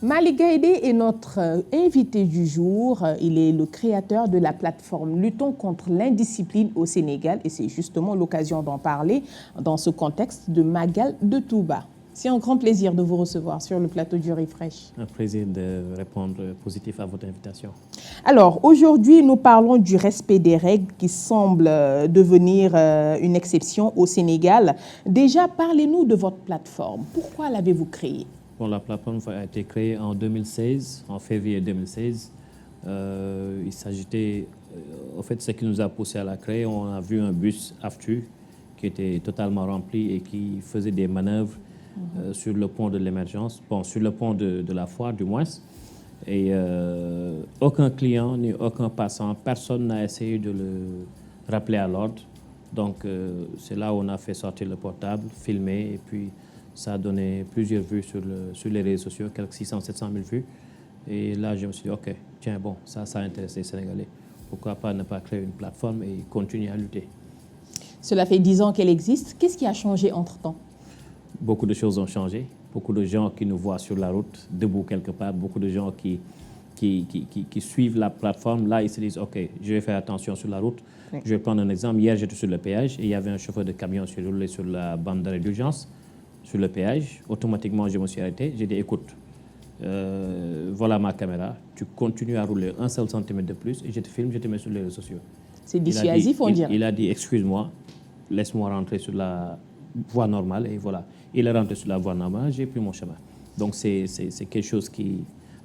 Malick Gaïdé est notre invité du jour. Il est le créateur de la plateforme Luttons contre l'indiscipline au Sénégal et c'est justement l'occasion d'en parler dans ce contexte de Magal de Touba. C'est un grand plaisir de vous recevoir sur le plateau du Refresh. Un plaisir de répondre positif à votre invitation. Alors, aujourd'hui, nous parlons du respect des règles qui semble devenir une exception au Sénégal. Déjà, parlez-nous de votre plateforme. Pourquoi l'avez-vous créée? Bon, la plateforme a été créée en 2016, en février 2016. Il s'agissait, en fait, ce qui nous a poussé à la créer, on a vu un bus AFTU qui était totalement rempli et qui faisait des manœuvres sur le pont de l'émergence, bon, sur le pont de la foire du moins. Et aucun client ni aucun passant, personne n'a essayé de le rappeler à l'ordre. Donc c'est là où on a fait sortir le portable, filmer, et puis ça a donné plusieurs vues sur les réseaux sociaux, quelques 600-700 000 vues. Et là, je me suis dit, OK, tiens, bon, ça a intéressé les Sénégalais. Pourquoi pas ne pas créer une plateforme et continuer à lutter? Cela fait 10 ans qu'elle existe. Qu'est-ce qui a changé entre-temps? Beaucoup de choses ont changé. Beaucoup de gens qui nous voient sur la route, debout quelque part, beaucoup de gens qui suivent la plateforme. Là, ils se disent, OK, je vais faire attention sur la route. Oui. Je vais prendre un exemple. Hier, j'étais sur le péage et il y avait un chauffeur de camion qui roulait sur la bande d'arrêt d'urgence, sur le péage. Automatiquement, je me suis arrêté. J'ai dit, écoute, voilà ma caméra. Tu continues à rouler 1 seul centimètre de plus et je te filme, je te mets sur les réseaux sociaux. C'est dissuasif, on dirait. Il a dit, excuse-moi, laisse-moi rentrer sur la voie normale et voilà. Il est rentré sur la voie normale, j'ai pris mon chemin. Donc c'est quelque chose qui...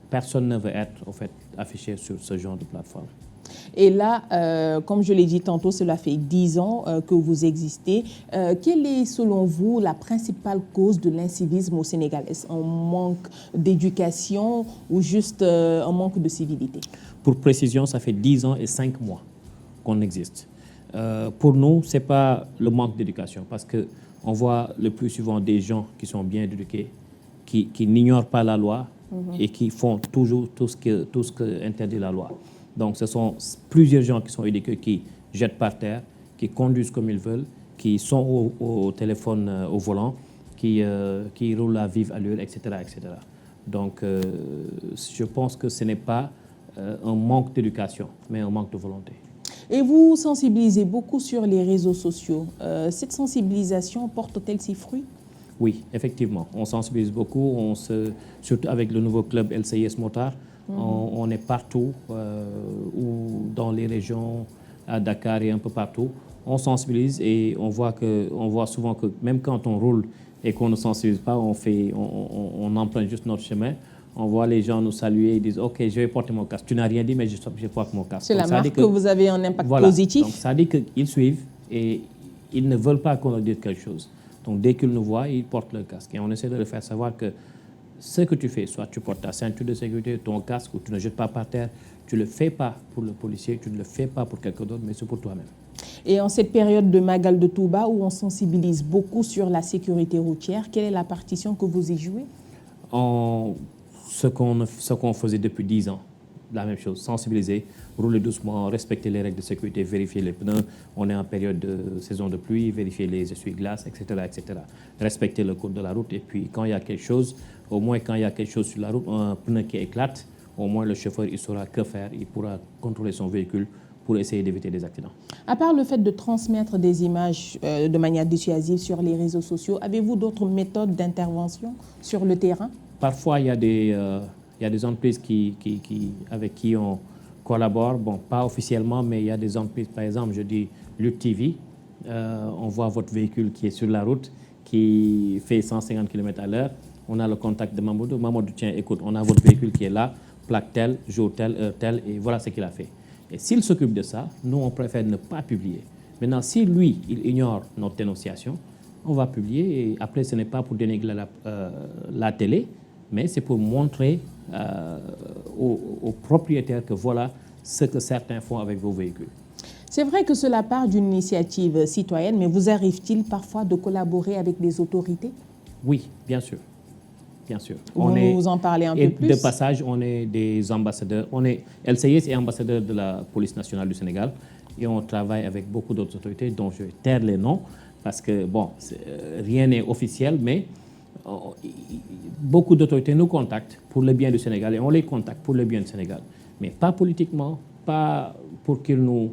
Personne ne veut être en fait, affiché sur ce genre de plateforme. Et là, comme je l'ai dit tantôt, cela fait 10 ans que vous existez. Quelle est, selon vous, la principale cause de l'incivisme au Sénégal? Est-ce un manque d'éducation ou juste un manque de civilité? Pour précision, ça fait 10 ans et 5 mois qu'on existe. Pour nous, ce n'est pas le manque d'éducation parce qu'on voit le plus souvent des gens qui sont bien éduqués, qui n'ignorent pas la loi et qui font toujours tout ce que interdit la loi. Donc, ce sont plusieurs gens qui sont éduqués, qui jettent par terre, qui conduisent comme ils veulent, qui sont au téléphone, au volant, qui roulent à vive allure, etc., etc. Donc, je pense que ce n'est pas un manque d'éducation, mais un manque de volonté. Et vous sensibilisez beaucoup sur les réseaux sociaux. Cette sensibilisation porte-t-elle ses fruits? Oui, effectivement. On sensibilise beaucoup, surtout avec le nouveau club LCIS Motard. On est partout, ou dans les régions, à Dakar et un peu partout. On sensibilise et on voit souvent que même quand on roule et qu'on ne sensibilise pas, on emprunte juste notre chemin. On voit les gens nous saluer et disent « OK, je vais porter mon casque. Tu n'as rien dit, mais je porte mon casque. » C'est la marque que vous avez un impact positif. Donc ça dit qu'ils suivent et ils ne veulent pas qu'on leur dise quelque chose. Donc dès qu'ils nous voient, ils portent le casque. Et on essaie de leur faire savoir que ce que tu fais, soit tu portes ta ceinture de sécurité, ton casque, ou tu ne jettes pas par terre, tu ne le fais pas pour le policier, tu ne le fais pas pour quelqu'un d'autre, mais c'est pour toi-même. Et en cette période de Magal de Touba, où on sensibilise beaucoup sur la sécurité routière, quelle est la partition que vous y jouez? Ce qu'on faisait depuis 10 ans, la même chose, sensibiliser, rouler doucement, respecter les règles de sécurité, vérifier les pneus, on est en période de saison de pluie, vérifier les essuie-glaces, etc., etc. Respecter le code de la route et puis quand il y a quelque chose, au moins quand il y a quelque chose sur la route, un pneu qui éclate, au moins le chauffeur il saura que faire, il pourra contrôler son véhicule pour essayer d'éviter des accidents. À part le fait de transmettre des images de manière dissuasive sur les réseaux sociaux, avez-vous d'autres méthodes d'intervention sur le terrain? Parfois, il y a des entreprises avec qui on collabore, bon, pas officiellement, mais il y a des entreprises, par exemple, je dis Lutte TV, on voit votre véhicule qui est sur la route, qui fait 150 km à l'heure, on a le contact de Mamadou, Mamadou, tiens, écoute, on a votre véhicule qui est là, plaque telle, jour tel, heure telle, et voilà ce qu'il a fait. Et s'il s'occupe de ça, nous, on préfère ne pas publier. Maintenant, si lui, il ignore notre dénonciation, on va publier, et après, ce n'est pas pour dénigrer la télé, mais c'est pour montrer aux propriétaires que voilà ce que certains font avec vos véhicules. C'est vrai que cela part d'une initiative citoyenne, mais vous arrive-t-il parfois de collaborer avec des autorités? Oui, bien sûr. Bien sûr. Vous en parlez un peu plus? De passage, on est des ambassadeurs. LCIS est ambassadeur de la police nationale du Sénégal et on travaille avec beaucoup d'autres autorités dont je vais taire les noms parce que, bon, rien n'est officiel, mais beaucoup d'autorités nous contactent pour le bien du Sénégal et on les contacte pour le bien du Sénégal. Mais pas politiquement, pas pour qu'ils nous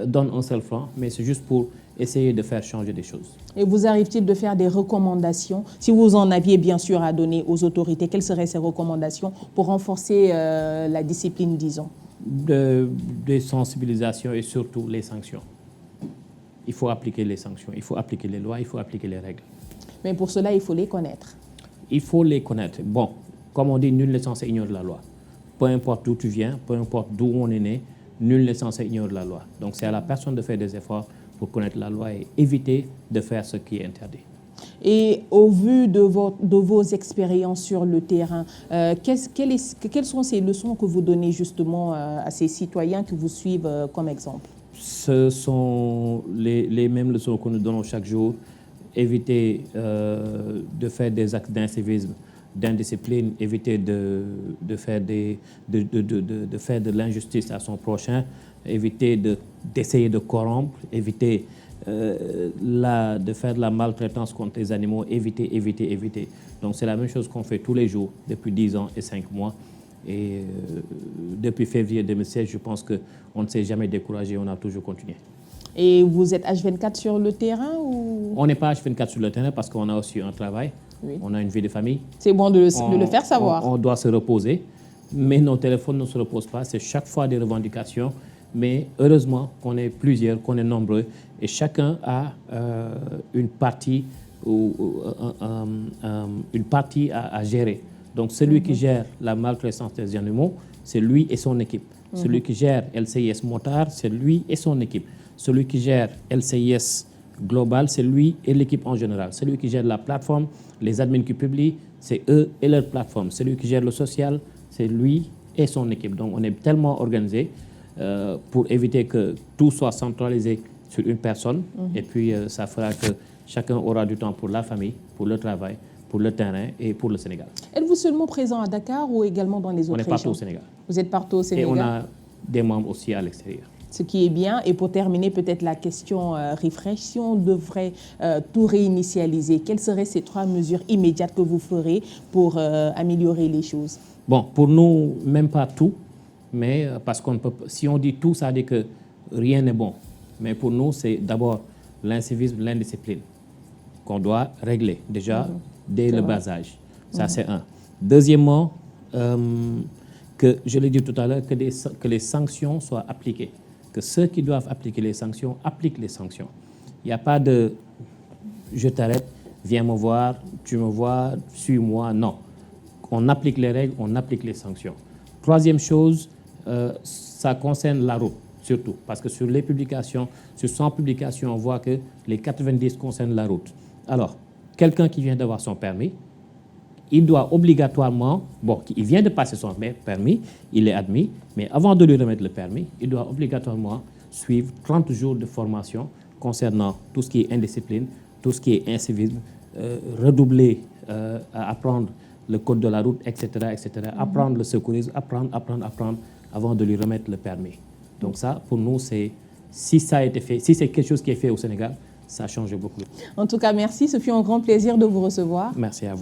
donnent un seul franc, mais c'est juste pour essayer de faire changer des choses. Et vous arrive-t-il de faire des recommandations? Si vous en aviez bien sûr à donner aux autorités, quelles seraient ces recommandations pour renforcer la discipline, disons? Des sensibilisations et surtout les sanctions. Il faut appliquer les sanctions, il faut appliquer les lois, il faut appliquer les règles. Mais pour cela, il faut les connaître. Il faut les connaître. Bon, comme on dit, nul n'est censé ignorer la loi. Peu importe d'où tu viens, peu importe d'où on est né, nul n'est censé ignorer la loi. Donc c'est à la personne de faire des efforts pour connaître la loi et éviter de faire ce qui est interdit. Et au vu de vos expériences sur le terrain, quelles sont ces leçons que vous donnez justement à ces citoyens qui vous suivent comme exemple? Ce sont les mêmes leçons que nous donnons chaque jour. Éviter de faire des actes d'incivisme, d'indiscipline, éviter de faire de l'injustice à son prochain, éviter d'essayer de corrompre, éviter de faire de la maltraitance contre les animaux, éviter. Donc c'est la même chose qu'on fait tous les jours depuis 10 ans et 5 mois. Et depuis février 2016, je pense qu'on ne s'est jamais découragé, on a toujours continué. Et vous êtes H24 sur le terrain ou... On n'est pas H24 sur le terrain parce qu'on a aussi un travail, oui. On a une vie de famille. C'est bon de le faire savoir. On doit se reposer, mais nos téléphones ne se reposent pas. C'est chaque fois des revendications, mais heureusement qu'on est plusieurs, qu'on est nombreux, et chacun a une partie à gérer. Donc celui qui gère la maltraitance des animaux, c'est lui et son équipe. Celui qui gère LCIS Motard, c'est lui et son équipe. Celui qui gère LCIS Global, c'est lui et l'équipe en général. Celui qui gère la plateforme, les admins qui publient, c'est eux et leur plateforme. Celui qui gère le social, c'est lui et son équipe. Donc on est tellement organisé pour éviter que tout soit centralisé sur une personne. Et puis ça fera que chacun aura du temps pour la famille, pour le travail, pour le terrain et pour le Sénégal. Êtes-vous seulement présent à Dakar ou également dans les autres régions? On est partout au Sénégal. Vous êtes partout au Sénégal? Et on a des membres aussi à l'extérieur. Ce qui est bien. Et pour terminer, peut-être la question refresh, si on devrait tout réinitialiser, quelles seraient ces 3 mesures immédiates que vous ferez pour améliorer les choses? Bon, pour nous, même pas tout, mais parce qu'on peut, si on dit tout, ça veut dire que rien n'est bon. Mais pour nous, c'est d'abord l'incivisme, l'indiscipline qu'on doit régler déjà dès le bas âge. Ça, c'est un. Deuxièmement, que, je l'ai dit tout à l'heure, que les sanctions soient appliquées. Que ceux qui doivent appliquer les sanctions appliquent les sanctions. Il n'y a pas de « je t'arrête, viens me voir, tu me vois, suis-moi ». Non. On applique les règles, on applique les sanctions. Troisième chose, ça concerne la route, surtout. Parce que sur les publications, sur 100 publications, on voit que les 90 concernent la route. Alors, quelqu'un qui vient d'avoir son permis, il doit obligatoirement, bon, il vient de passer son permis, il est admis, mais avant de lui remettre le permis, il doit obligatoirement suivre 30 jours de formation concernant tout ce qui est indiscipline, tout ce qui est incivisme, redoubler à apprendre le code de la route, etc., apprendre le secourisme, apprendre avant de lui remettre le permis. Donc ça, pour nous, si ça a été fait, si c'est quelque chose qui est fait au Sénégal, ça change beaucoup. En tout cas, merci. Ce fut un grand plaisir de vous recevoir. Merci à vous.